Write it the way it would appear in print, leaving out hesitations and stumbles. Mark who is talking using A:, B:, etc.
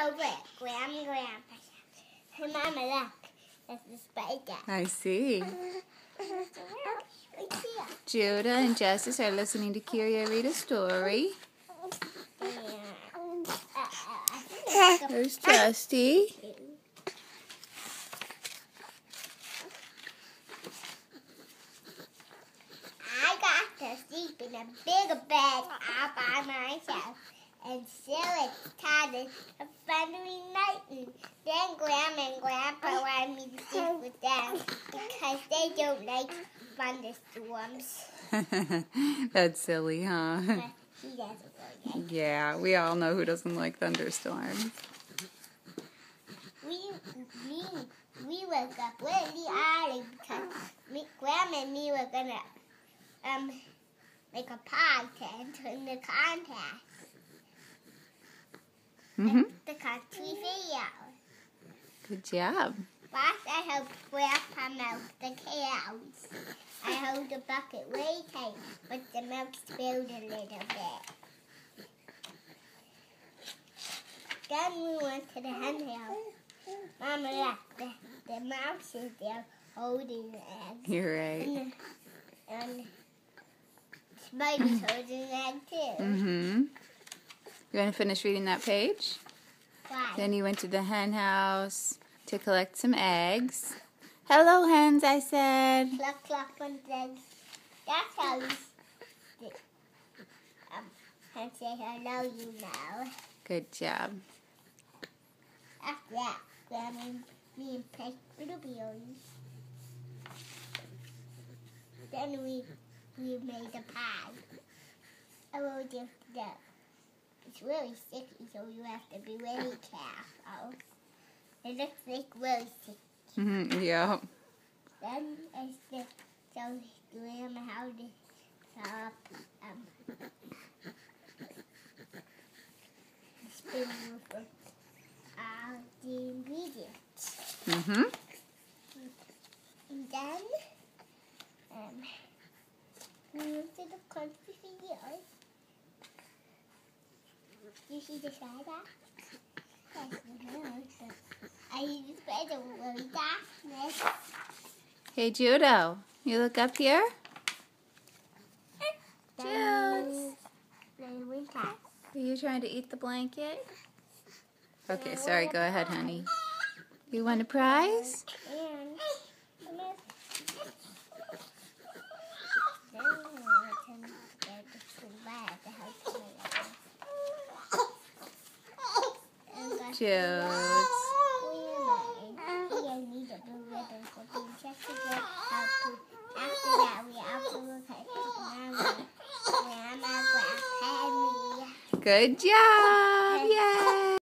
A: over at Grandma and Grandpa's house. Hey, Mama, look. That's the spider.
B: I see.
A: Right here.
B: Judah and Justice are listening to Kyria read a story. There's Justy.
A: I got to sleep in a bigger bed all by myself. And so it's tired a thundery lightning. Then Grandma and Grandpa wanted me to sleep with them because they don't like thunderstorms.
B: That's silly, huh?
A: But he doesn't like it.
B: Yeah, we all know who doesn't like thunderstorms.
A: We woke up really early because Grandma and me were gonna make a pie to enter in the contest. The country video.
B: Good job.
A: First, I helped Grandpa milk the cows. I held the bucket way tight, but the milk spilled a little bit. Then we went to the hen house. Mama, look, the mouse is there holding the egg.
B: You're right.
A: And Spidey's holding the egg too.
B: You want to finish reading that page?
A: Why?
B: Then you went to the hen house to collect some eggs. Hello, hens, I said.
A: Cluck, cluck, and eggs. That's how you and say hello, you know.
B: Good job.
A: After that, Grandma and me and picked blueberries. Then we made a pie. I will just do. It's really sticky, so you have to be really careful. It looks like really sticky.
B: Yeah.
A: Then I still show Grandma how to spoon with all the ingredients. And then we went to the country video. You see the spider? I see the spider really darkness.
B: Hey, Judo, you look up here? Jude. Are you trying to eat the blanket? Okay, sorry, go ahead, honey. You want a prize? Jude. Good job! Yay!